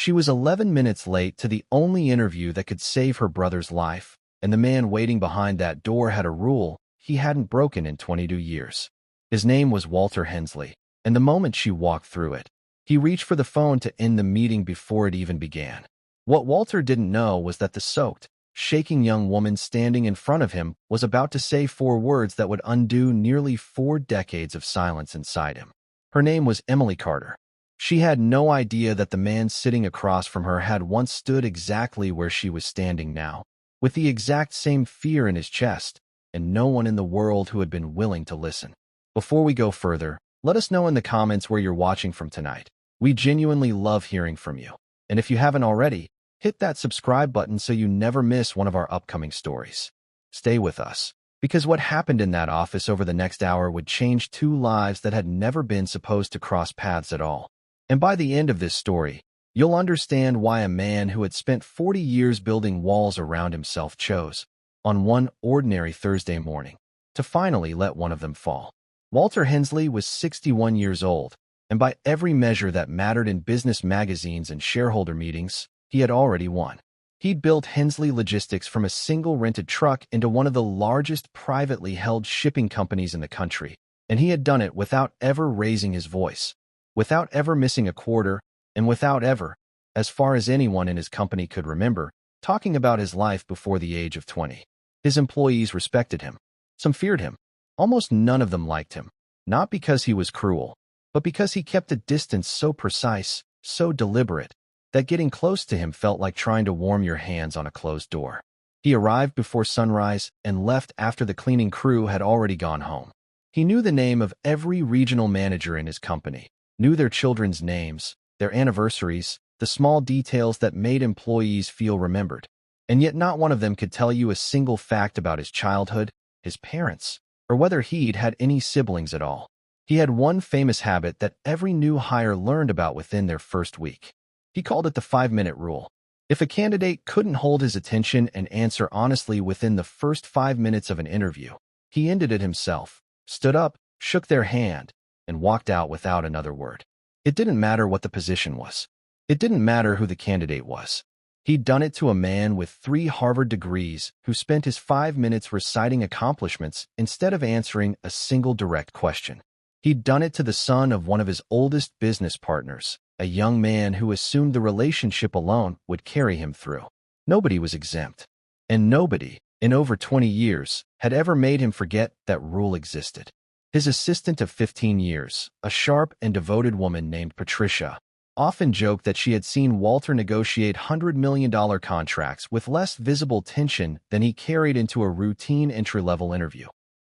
She was 11 minutes late to the only interview that could save her brother's life, and the man waiting behind that door had a rule he hadn't broken in 22 years. His name was Walter Hensley, and the moment she walked through it, he reached for the phone to end the meeting before it even began. What Walter didn't know was that the soaked, shaking young woman standing in front of him was about to say 4 words that would undo nearly 4 decades of silence inside him. Her name was Emily Carter. She had no idea that the man sitting across from her had once stood exactly where she was standing now, with the exact same fear in his chest, and no one in the world who had been willing to listen. Before we go further, let us know in the comments where you're watching from tonight. We genuinely love hearing from you. And if you haven't already, hit that subscribe button so you never miss one of our upcoming stories. Stay with us, because what happened in that office over the next hour would change 2 lives that had never been supposed to cross paths at all. And by the end of this story, you'll understand why a man who had spent 40 years building walls around himself chose, on one ordinary Thursday morning, to finally let one of them fall. Walter Hensley was 61 years old, and by every measure that mattered in business magazines and shareholder meetings, he had already won. He'd built Hensley Logistics from a single rented truck into one of the largest privately held shipping companies in the country, and he had done it without ever raising his voice, without ever missing a quarter, and without ever, as far as anyone in his company could remember, talking about his life before the age of 20. His employees respected him. Some feared him. Almost none of them liked him, not because he was cruel, but because he kept a distance so precise, so deliberate, that getting close to him felt like trying to warm your hands on a closed door. He arrived before sunrise and left after the cleaning crew had already gone home. He knew the name of every regional manager in his company, knew their children's names, their anniversaries, the small details that made employees feel remembered. And yet not one of them could tell you a single fact about his childhood, his parents, or whether he'd had any siblings at all. He had one famous habit that every new hire learned about within their first week. He called it the 5-minute rule. If a candidate couldn't hold his attention and answer honestly within the first 5 minutes of an interview, he ended it himself, stood up, shook their hand, and walked out without another word. It didn't matter what the position was. It didn't matter who the candidate was. He'd done it to a man with 3 Harvard degrees who spent his 5 minutes reciting accomplishments instead of answering a single direct question. He'd done it to the son of one of his oldest business partners, a young man who assumed the relationship alone would carry him through. Nobody was exempt. And nobody, in over 20 years, had ever made him forget that rule existed. His assistant of 15 years, a sharp and devoted woman named Patricia, often joked that she had seen Walter negotiate $100 million contracts with less visible tension than he carried into a routine entry-level interview,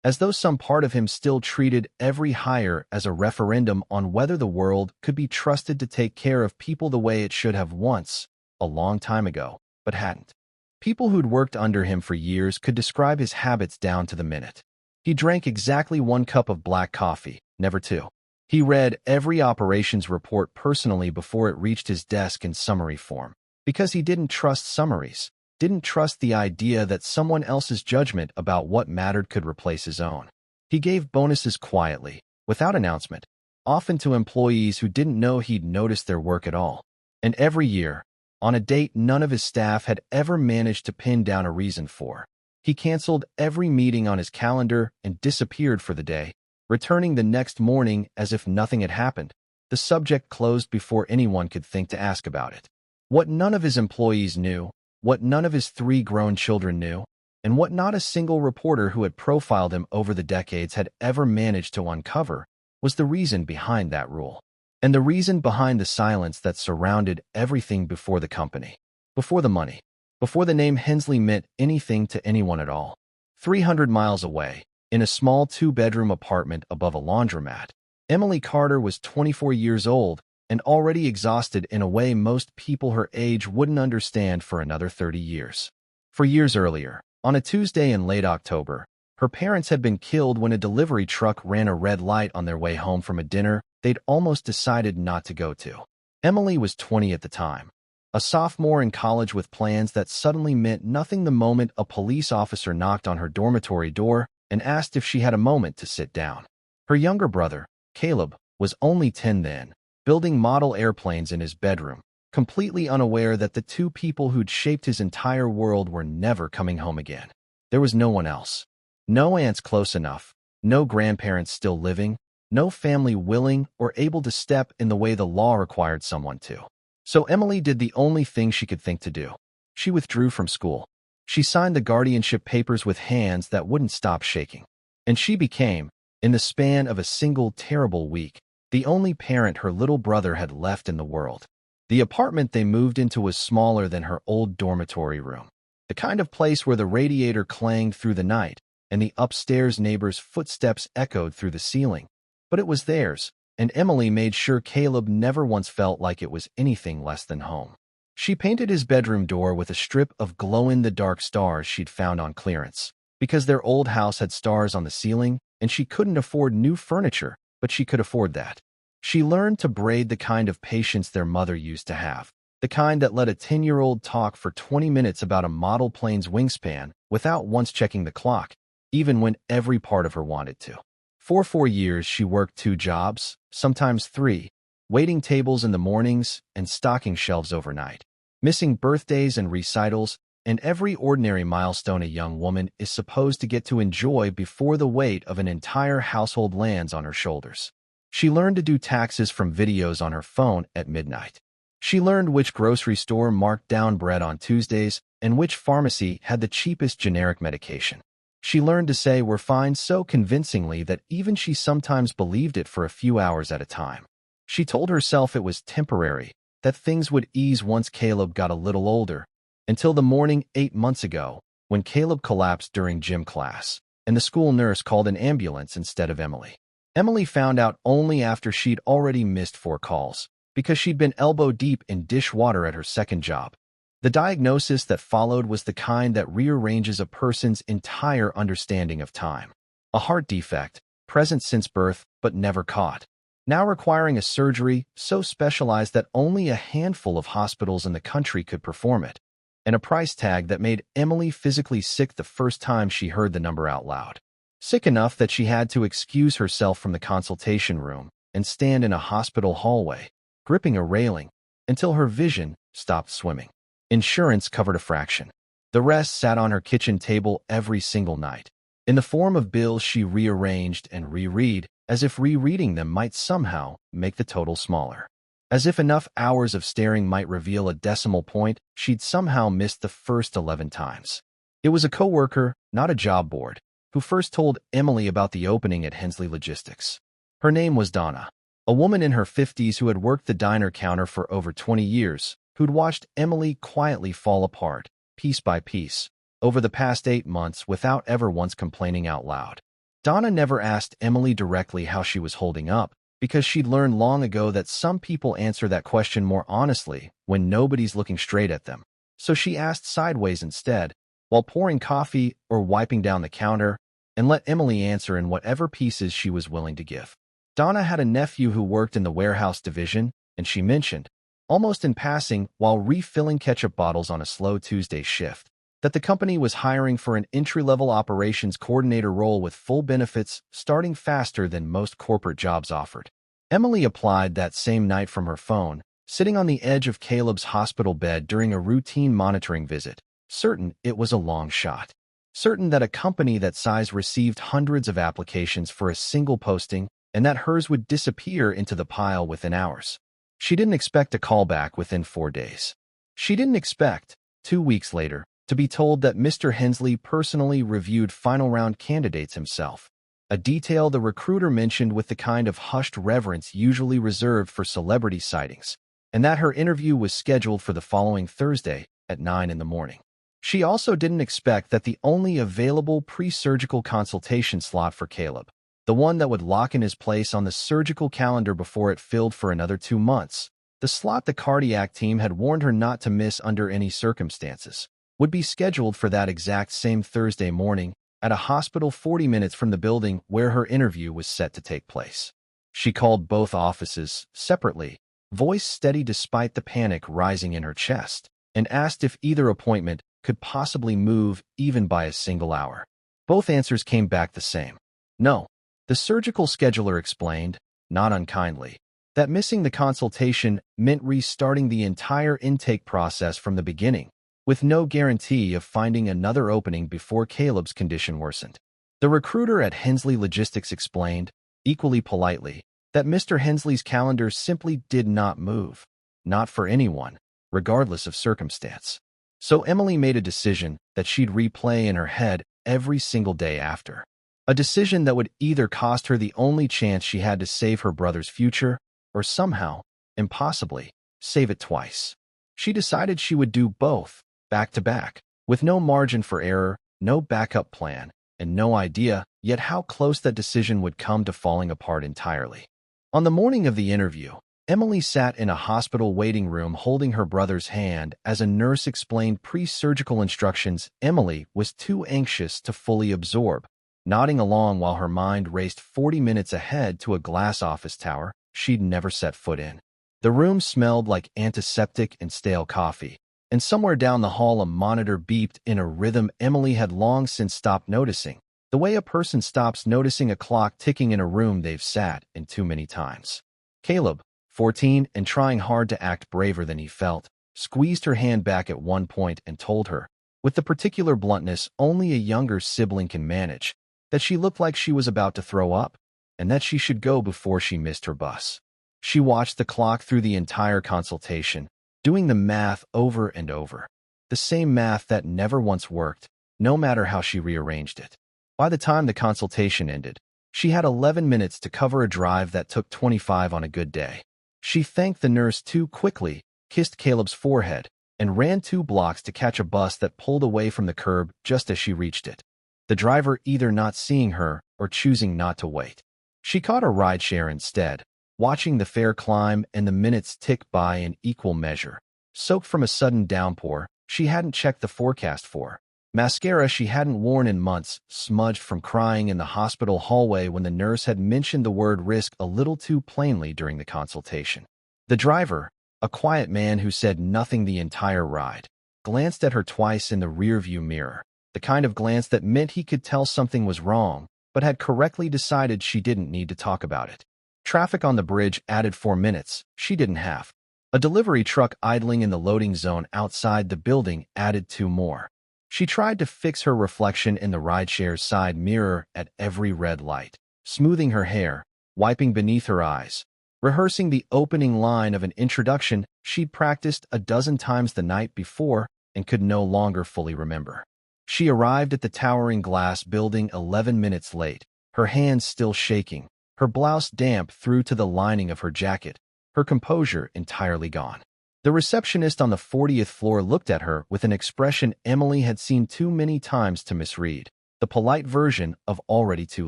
as though some part of him still treated every hire as a referendum on whether the world could be trusted to take care of people the way it should have once, a long time ago, but hadn't. People who'd worked under him for years could describe his habits down to the minute. He drank exactly 1 cup of black coffee, never 2. He read every operations report personally before it reached his desk in summary form, because he didn't trust summaries, didn't trust the idea that someone else's judgment about what mattered could replace his own. He gave bonuses quietly, without announcement, often to employees who didn't know he'd noticed their work at all. And every year, on a date none of his staff had ever managed to pin down a reason for, he canceled every meeting on his calendar and disappeared for the day, returning the next morning as if nothing had happened. The subject closed before anyone could think to ask about it. What none of his employees knew, what none of his 3 grown children knew, and what not a single reporter who had profiled him over the decades had ever managed to uncover, was the reason behind that rule. And the reason behind the silence that surrounded everything before the company, before the money, before the name Hensley meant anything to anyone at all. 300 miles away, in a small 2-bedroom apartment above a laundromat, Emily Carter was 24 years old and already exhausted in a way most people her age wouldn't understand for another 30 years. For years earlier, on a Tuesday in late October, her parents had been killed when a delivery truck ran a red light on their way home from a dinner they'd almost decided not to go to. Emily was 20 at the time, a sophomore in college with plans that suddenly meant nothing the moment a police officer knocked on her dormitory door and asked if she had a moment to sit down. Her younger brother, Caleb, was only 10 then, building model airplanes in his bedroom, completely unaware that the two people who'd shaped his entire world were never coming home again. There was no one else. No aunts close enough, no grandparents still living, no family willing or able to step in the way the law required someone to. So Emily did the only thing she could think to do. She withdrew from school. She signed the guardianship papers with hands that wouldn't stop shaking. And she became, in the span of a single terrible week, the only parent her little brother had left in the world. The apartment they moved into was smaller than her old dormitory room, the kind of place where the radiator clanged through the night and the upstairs neighbor's footsteps echoed through the ceiling. But it was theirs, and Emily made sure Caleb never once felt like it was anything less than home. She painted his bedroom door with a strip of glow-in-the-dark stars she'd found on clearance, because their old house had stars on the ceiling, and she couldn't afford new furniture, but she could afford that. She learned to braid the kind of patience their mother used to have, the kind that let a 10-year-old talk for 20 minutes about a model plane's wingspan without once checking the clock, even when every part of her wanted to. For 4 years, she worked 2 jobs, sometimes 3, waiting tables in the mornings and stocking shelves overnight, missing birthdays and recitals, and every ordinary milestone a young woman is supposed to get to enjoy before the weight of an entire household lands on her shoulders. She learned to do taxes from videos on her phone at midnight. She learned which grocery store marked down bread on Tuesdays and which pharmacy had the cheapest generic medication. She learned to say "we're fine" so convincingly that even she sometimes believed it for a few hours at a time. She told herself it was temporary, that things would ease once Caleb got a little older, until the morning 8 months ago, when Caleb collapsed during gym class, and the school nurse called an ambulance instead of Emily. Emily found out only after she'd already missed 4 calls, because she'd been elbow-deep in dishwater at her second job. The diagnosis that followed was the kind that rearranges a person's entire understanding of time. A heart defect, present since birth but never caught, now requiring a surgery so specialized that only a handful of hospitals in the country could perform it, and a price tag that made Emily physically sick the first time she heard the number out loud. Sick enough that she had to excuse herself from the consultation room and stand in a hospital hallway, gripping a railing, until her vision stopped swimming. Insurance covered a fraction. The rest sat on her kitchen table every single night, in the form of bills she rearranged and reread, as if rereading them might somehow make the total smaller. As if enough hours of staring might reveal a decimal point she'd somehow missed the first 11 times. It was a coworker, not a job board, who first told Emily about the opening at Hensley Logistics. Her name was Donna, a woman in her 50s who had worked the diner counter for over 20 years, who'd watched Emily quietly fall apart, piece by piece, over the past 8 months without ever once complaining out loud. Donna never asked Emily directly how she was holding up, because she'd learned long ago that some people answer that question more honestly when nobody's looking straight at them. So she asked sideways instead, while pouring coffee or wiping down the counter, and let Emily answer in whatever pieces she was willing to give. Donna had a nephew who worked in the warehouse division, and she mentioned, almost in passing while refilling ketchup bottles on a slow Tuesday shift, that the company was hiring for an entry-level operations coordinator role with full benefits starting faster than most corporate jobs offered. Emily applied that same night from her phone, sitting on the edge of Caleb's hospital bed during a routine monitoring visit, certain it was a long shot. Certain that a company that size received hundreds of applications for a single posting and that hers would disappear into the pile within hours. She didn't expect a callback within 4 days. She didn't expect, 2 weeks later, to be told that Mr. Hensley personally reviewed final-round candidates himself, a detail the recruiter mentioned with the kind of hushed reverence usually reserved for celebrity sightings, and that her interview was scheduled for the following Thursday at 9 in the morning. She also didn't expect that the only available pre-surgical consultation slot for Caleb, the one that would lock in his place on the surgical calendar before it filled for another 2 months, the slot the cardiac team had warned her not to miss under any circumstances, would be scheduled for that exact same Thursday morning at a hospital 40 minutes from the building where her interview was set to take place. She called both offices separately, voice steady despite the panic rising in her chest, and asked if either appointment could possibly move even by a single hour. Both answers came back the same. No. The surgical scheduler explained, not unkindly. That missing the consultation meant restarting the entire intake process from the beginning, with no guarantee of finding another opening before Caleb's condition worsened. The recruiter at Hensley Logistics explained, equally politely, that Mr. Hensley's calendar simply did not move, not for anyone, regardless of circumstance. So Emily made a decision that she'd replay in her head every single day after. A decision that would either cost her the only chance she had to save her brother's future, or somehow, impossibly, save it twice. She decided she would do both, back to back, with no margin for error, no backup plan, and no idea yet how close that decision would come to falling apart entirely. On the morning of the interview, Emily sat in a hospital waiting room holding her brother's hand as a nurse explained pre-surgical instructions Emily was too anxious to fully absorb, nodding along while her mind raced 40 minutes ahead to a glass office tower she'd never set foot in. The room smelled like antiseptic and stale coffee, and somewhere down the hall a monitor beeped in a rhythm Emily had long since stopped noticing, the way a person stops noticing a clock ticking in a room they've sat in too many times. Caleb, 14 and trying hard to act braver than he felt, squeezed her hand back at one point and told her, with the particular bluntness only a younger sibling can manage, that she looked like she was about to throw up, and that she should go before she missed her bus. She watched the clock through the entire consultation, doing the math over and over. The same math that never once worked, no matter how she rearranged it. By the time the consultation ended, she had 11 minutes to cover a drive that took 25 on a good day. She thanked the nurse too quickly, kissed Caleb's forehead, and ran 2 blocks to catch a bus that pulled away from the curb just as she reached it, the driver either not seeing her or choosing not to wait. She caught a rideshare instead, watching the fare climb and the minutes tick by in equal measure. Soaked from a sudden downpour she hadn't checked the forecast for. Mascara she hadn't worn in months, smudged from crying in the hospital hallway when the nurse had mentioned the word risk a little too plainly during the consultation. The driver, a quiet man who said nothing the entire ride, glanced at her twice in the rearview mirror, the kind of glance that meant he could tell something was wrong, but had correctly decided she didn't need to talk about it. Traffic on the bridge added 4 minutes she didn't have. A delivery truck idling in the loading zone outside the building added 2 more. She tried to fix her reflection in the rideshare's side mirror at every red light, smoothing her hair, wiping beneath her eyes, rehearsing the opening line of an introduction she'd practiced a dozen times the night before and could no longer fully remember. She arrived at the towering glass building 11 minutes late, her hands still shaking, her blouse damp through to the lining of her jacket, her composure entirely gone. The receptionist on the 40th floor looked at her with an expression Emily had seen too many times to misread, the polite version of already too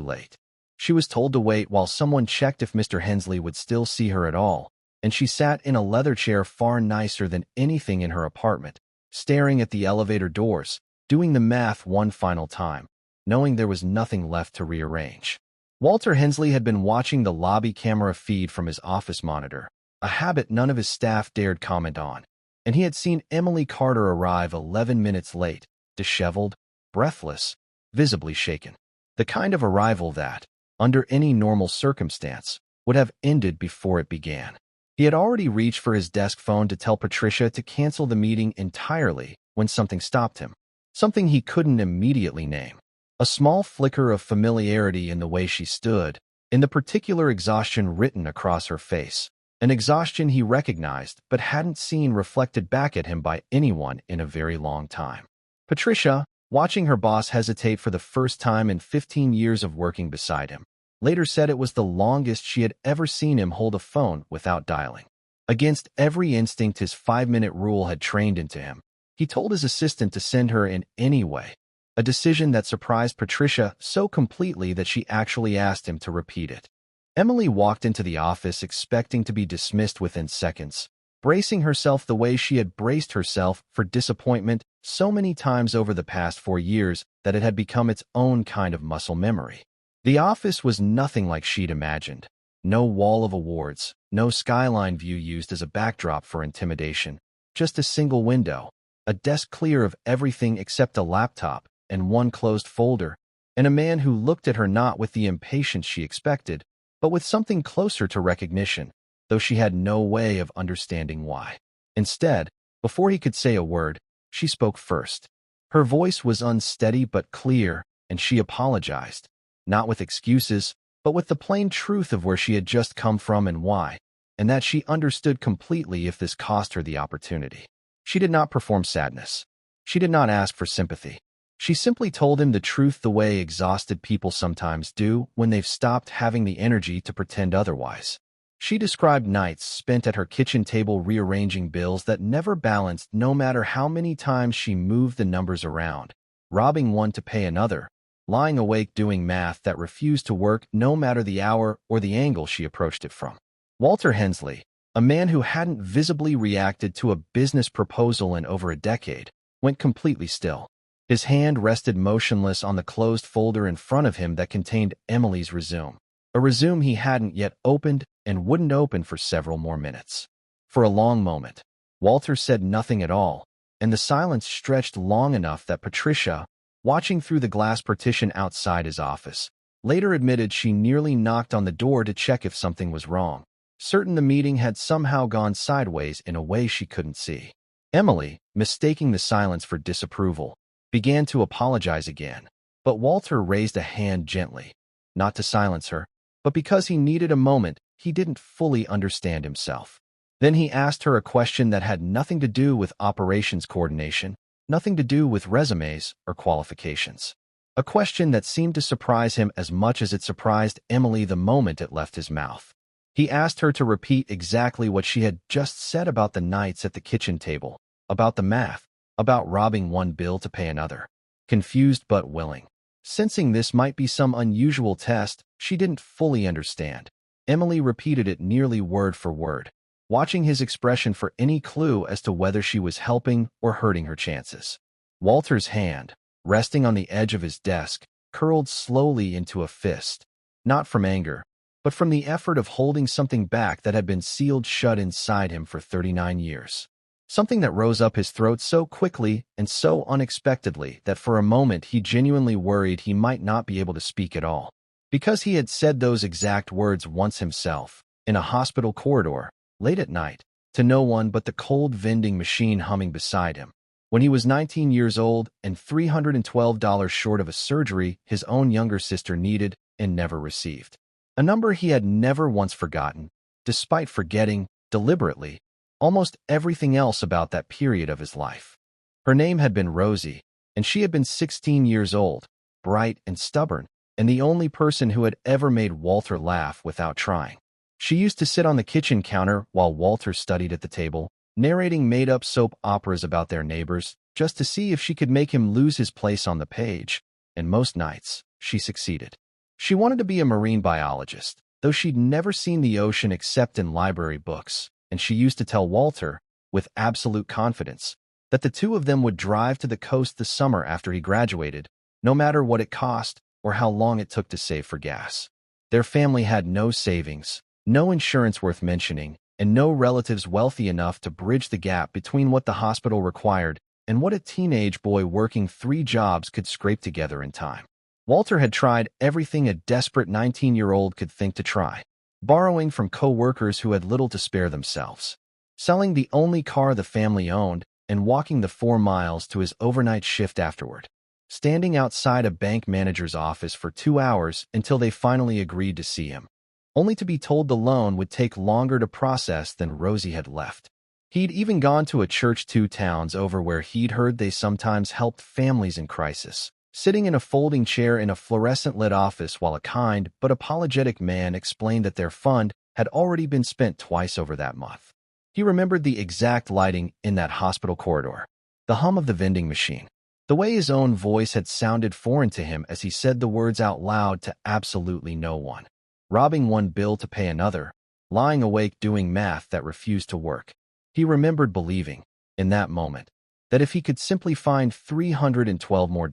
late. She was told to wait while someone checked if Mr. Hensley would still see her at all, and she sat in a leather chair far nicer than anything in her apartment, staring at the elevator doors, doing the math one final time, knowing there was nothing left to rearrange. Walter Hensley had been watching the lobby camera feed from his office monitor, a habit none of his staff dared comment on, and he had seen Emily Carter arrive 11 minutes late, disheveled, breathless, visibly shaken. The kind of arrival that, under any normal circumstance, would have ended before it began. He had already reached for his desk phone to tell Patricia to cancel the meeting entirely when something stopped him, something he couldn't immediately name. A small flicker of familiarity in the way she stood, in the particular exhaustion written across her face. An exhaustion he recognized but hadn't seen reflected back at him by anyone in a very long time. Patricia, watching her boss hesitate for the first time in 15 years of working beside him, later said it was the longest she had ever seen him hold a phone without dialing. Against every instinct his 5-minute rule had trained into him, he told his assistant to send her in anyway, a decision that surprised Patricia so completely that she actually asked him to repeat it. Emily walked into the office expecting to be dismissed within seconds, bracing herself the way she had braced herself for disappointment so many times over the past 4 years that it had become its own kind of muscle memory. The office was nothing like she'd imagined. No wall of awards, no skyline view used as a backdrop for intimidation, just a single window, a desk clear of everything except a laptop and one closed folder, and a man who looked at her not with the impatience she expected, but with something closer to recognition, though she had no way of understanding why. Instead, before he could say a word, she spoke first. Her voice was unsteady but clear, and she apologized, not with excuses, but with the plain truth of where she had just come from and why, and that she understood completely if this cost her the opportunity. She did not perform sadness. She did not ask for sympathy. She simply told him the truth the way exhausted people sometimes do when they've stopped having the energy to pretend otherwise. She described nights spent at her kitchen table rearranging bills that never balanced no matter how many times she moved the numbers around, robbing one to pay another, lying awake doing math that refused to work no matter the hour or the angle she approached it from. Walter Hensley, a man who hadn't visibly reacted to a business proposal in over a decade, went completely still. His hand rested motionless on the closed folder in front of him that contained Emily's resume, a resume he hadn't yet opened and wouldn't open for several more minutes. For a long moment, Walter said nothing at all, and the silence stretched long enough that Patricia, watching through the glass partition outside his office, later admitted she nearly knocked on the door to check if something was wrong, certain the meeting had somehow gone sideways in a way she couldn't see. Emily, mistaking the silence for disapproval, began to apologize again, but Walter raised a hand gently, not to silence her, but because he needed a moment he didn't fully understand himself. Then he asked her a question that had nothing to do with operations coordination, nothing to do with resumes or qualifications. A question that seemed to surprise him as much as it surprised Emily the moment it left his mouth. He asked her to repeat exactly what she had just said about the nights at the kitchen table, about the math, about robbing one bill to pay another. Confused but willing. Sensing this might be some unusual test she didn't fully understand, Emily repeated it nearly word for word, watching his expression for any clue as to whether she was helping or hurting her chances. Walter's hand, resting on the edge of his desk, curled slowly into a fist, not from anger, but from the effort of holding something back that had been sealed shut inside him for 39 years. Something that rose up his throat so quickly and so unexpectedly that for a moment he genuinely worried he might not be able to speak at all. Because he had said those exact words once himself, in a hospital corridor, late at night, to no one but the cold vending machine humming beside him, when he was 19 years old and $312 short of a surgery his own younger sister needed and never received. A number he had never once forgotten, despite forgetting, deliberately, almost everything else about that period of his life. Her name had been Rosie, and she had been 16 years old, bright and stubborn, and the only person who had ever made Walter laugh without trying. She used to sit on the kitchen counter while Walter studied at the table, narrating made-up soap operas about their neighbors, just to see if she could make him lose his place on the page, and most nights, she succeeded. She wanted to be a marine biologist, though she'd never seen the ocean except in library books, and she used to tell Walter, with absolute confidence, that the two of them would drive to the coast the summer after he graduated, no matter what it cost or how long it took to save for gas. Their family had no savings, no insurance worth mentioning, and no relatives wealthy enough to bridge the gap between what the hospital required and what a teenage boy working 3 jobs could scrape together in time. Walter had tried everything a desperate 19-year-old could think to try, borrowing from co-workers who had little to spare themselves, selling the only car the family owned, and walking the 4 miles to his overnight shift afterward, standing outside a bank manager's office for 2 hours until they finally agreed to see him, only to be told the loan would take longer to process than Rosie had left. He'd even gone to a church 2 towns over where he'd heard they sometimes helped families in crisis, sitting in a folding chair in a fluorescent-lit office while a kind but apologetic man explained that their fund had already been spent twice over that month. He remembered the exact lighting in that hospital corridor, the hum of the vending machine, the way his own voice had sounded foreign to him as he said the words out loud to absolutely no one. Robbing one bill to pay another, lying awake doing math that refused to work. He remembered believing, in that moment, that if he could simply find $312 more,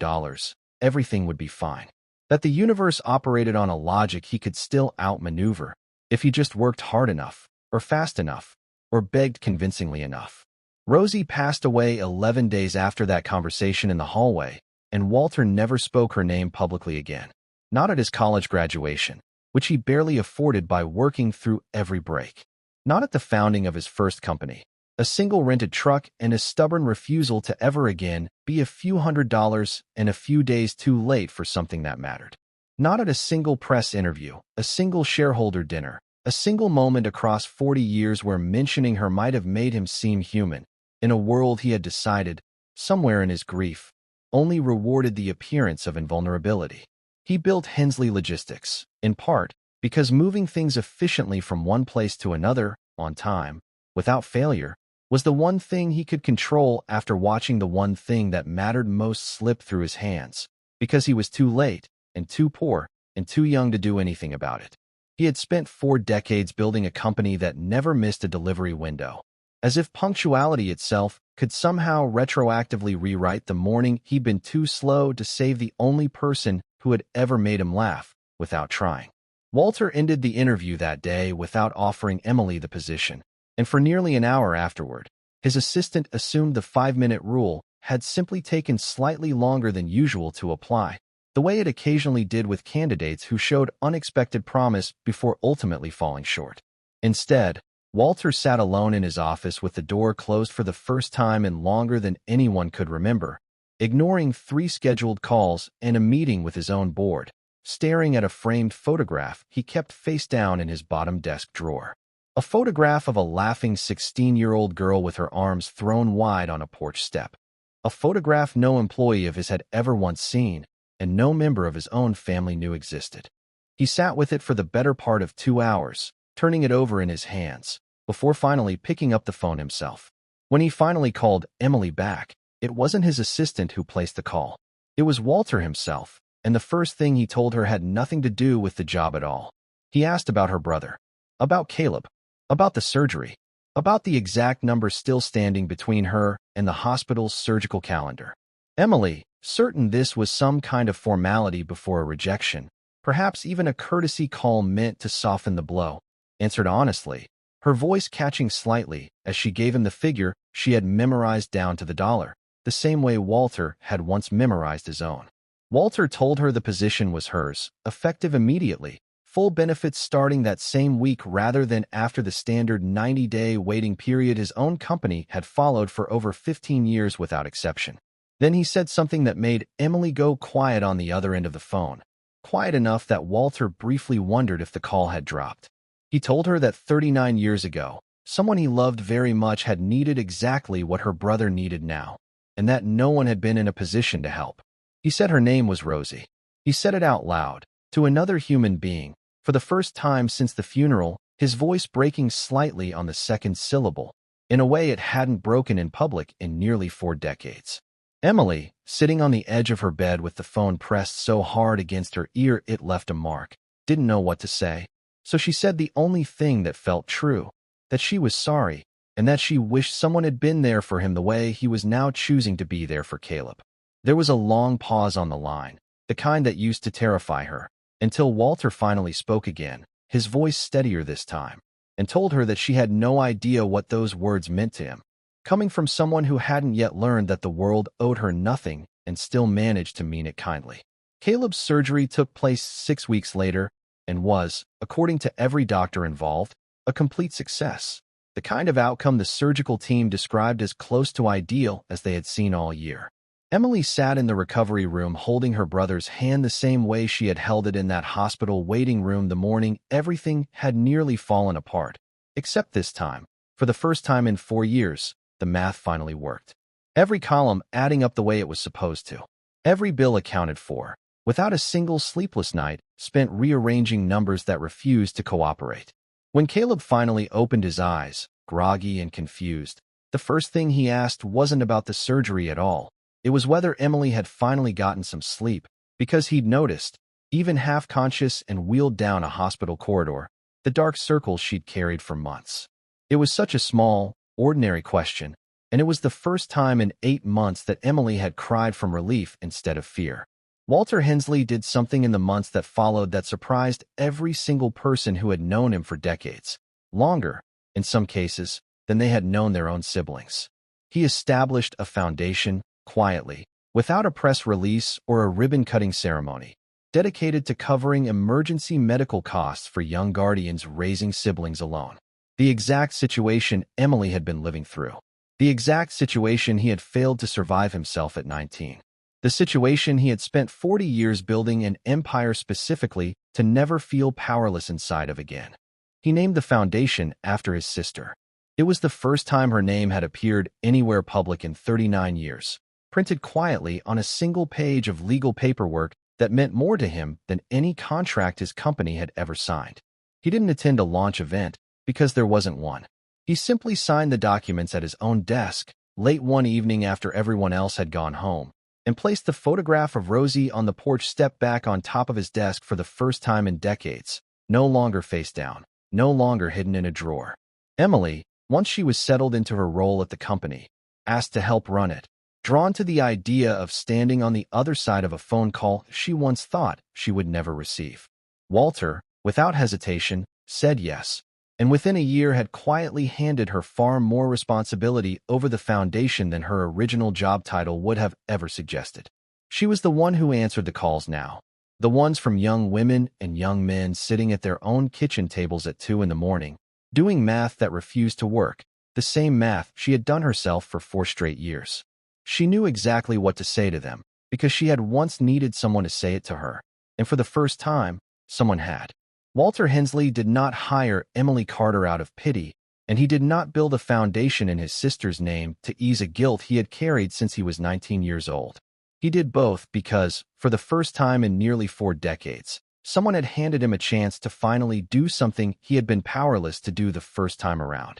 everything would be fine. That the universe operated on a logic he could still outmaneuver if he just worked hard enough, or fast enough, or begged convincingly enough. Rosie passed away 11 days after that conversation in the hallway, and Walter never spoke her name publicly again. Not at his college graduation, which he barely afforded by working through every break. Not at the founding of his first company, a single rented truck, and a stubborn refusal to ever again be a few $100s and a few days too late for something that mattered. Not at a single press interview, a single shareholder dinner, a single moment across 40 years where mentioning her might have made him seem human, in a world he had decided, somewhere in his grief, only rewarded the appearance of invulnerability. He built Hensley Logistics, in part, because moving things efficiently from one place to another, on time, without failure, was the one thing he could control after watching the one thing that mattered most slip through his hands, because he was too late, and too poor, and too young to do anything about it. He had spent 4 decades building a company that never missed a delivery window, as if punctuality itself could somehow retroactively rewrite the morning he'd been too slow to save the only person who had ever made him laugh, without trying. Walter ended the interview that day without offering Emily the position, and for nearly an hour afterward, his assistant assumed the 5-minute rule had simply taken slightly longer than usual to apply, the way it occasionally did with candidates who showed unexpected promise before ultimately falling short. Instead, Walter sat alone in his office with the door closed for the first time in longer than anyone could remember, ignoring 3 scheduled calls and a meeting with his own board, staring at a framed photograph he kept face down in his bottom desk drawer. A photograph of a laughing 16-year-old girl with her arms thrown wide on a porch step. A photograph no employee of his had ever once seen, and no member of his own family knew existed. He sat with it for the better part of 2 hours, turning it over in his hands, before finally picking up the phone himself. When he finally called Emily back, it wasn't his assistant who placed the call. It was Walter himself, and the first thing he told her had nothing to do with the job at all. He asked about her brother, about Caleb, about the surgery, about the exact number still standing between her and the hospital's surgical calendar. Emily, certain this was some kind of formality before a rejection, perhaps even a courtesy call meant to soften the blow, answered honestly, her voice catching slightly as she gave him the figure she had memorized down to the dollar, the same way Walter had once memorized his own. Walter told her the position was hers, effective immediately, full benefits starting that same week rather than after the standard 90-day waiting period his own company had followed for over 15 years without exception. Then he said something that made Emily go quiet on the other end of the phone, quiet enough that Walter briefly wondered if the call had dropped. He told her that 39 years ago, someone he loved very much had needed exactly what her brother needed now, and that no one had been in a position to help. He said her name was Rosie. He said it out loud, to another human being, for the first time since the funeral, his voice breaking slightly on the second syllable, in a way it hadn't broken in public in nearly 4 decades. Emily, sitting on the edge of her bed with the phone pressed so hard against her ear it left a mark, didn't know what to say, so she said the only thing that felt true, that she was sorry, and that she wished someone had been there for him the way he was now choosing to be there for Caleb. There was a long pause on the line, the kind that used to terrify her, until Walter finally spoke again, his voice steadier this time, and told her that she had no idea what those words meant to him, coming from someone who hadn't yet learned that the world owed her nothing and still managed to mean it kindly. Caleb's surgery took place 6 weeks later and was, according to every doctor involved, a complete success, the kind of outcome the surgical team described as close to ideal as they had seen all year. Emily sat in the recovery room holding her brother's hand the same way she had held it in that hospital waiting room the morning everything had nearly fallen apart, except this time, for the first time in 4 years, the math finally worked. Every column adding up the way it was supposed to. Every bill accounted for, without a single sleepless night spent rearranging numbers that refused to cooperate. When Caleb finally opened his eyes, groggy and confused, the first thing he asked wasn't about the surgery at all. It was whether Emily had finally gotten some sleep, because he'd noticed, even half-conscious and wheeled down a hospital corridor, the dark circles she'd carried for months. It was such a small, ordinary question, and it was the first time in 8 months that Emily had cried from relief instead of fear. Walter Hensley did something in the months that followed that surprised every single person who had known him for decades, longer, in some cases, than they had known their own siblings. He established a foundation, quietly, without a press release or a ribbon-cutting ceremony, dedicated to covering emergency medical costs for young guardians raising siblings alone. The exact situation Emily had been living through. The exact situation he had failed to survive himself at 19. The situation he had spent 40 years building an empire specifically to never feel powerless inside of again. He named the foundation after his sister. It was the first time her name had appeared anywhere public in 39 years, printed quietly on a single page of legal paperwork that meant more to him than any contract his company had ever signed. He didn't attend a launch event because there wasn't one. He simply signed the documents at his own desk, late one evening after everyone else had gone home, and placed the photograph of Rosie on the porch step back on top of his desk for the first time in decades, no longer face down, no longer hidden in a drawer. Emily, once she was settled into her role at the company, asked to help run it, drawn to the idea of standing on the other side of a phone call she once thought she would never receive. Walter, without hesitation, said yes, and within a year had quietly handed her far more responsibility over the foundation than her original job title would have ever suggested. She was the one who answered the calls now, the ones from young women and young men sitting at their own kitchen tables at 2 a.m, doing math that refused to work, the same math she had done herself for 4 straight years. She knew exactly what to say to them, because she had once needed someone to say it to her, and for the first time, someone had. Walter Hensley did not hire Emily Carter out of pity, and he did not build a foundation in his sister's name to ease a guilt he had carried since he was 19 years old. He did both because, for the first time in nearly 4 decades, someone had handed him a chance to finally do something he had been powerless to do the first time around,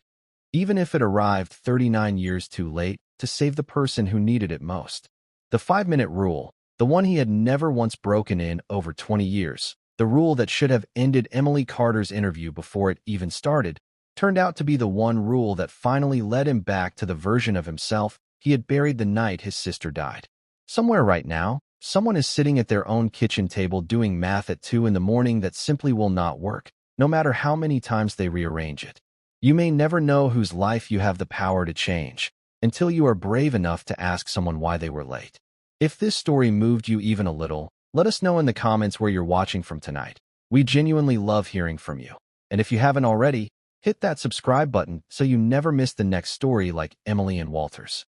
even if it arrived 39 years too late to save the person who needed it most. The 5-minute rule, the one he had never once broken in over 20 years, the rule that should have ended Emily Carter's interview before it even started, turned out to be the one rule that finally led him back to the version of himself he had buried the night his sister died. Somewhere right now, someone is sitting at their own kitchen table doing math at 2 a.m. that simply will not work, no matter how many times they rearrange it. You may never know whose life you have the power to change until you are brave enough to ask someone why they were late. If this story moved you even a little, let us know in the comments where you're watching from tonight. We genuinely love hearing from you. And if you haven't already, hit that subscribe button so you never miss the next story like Emily and Walter's.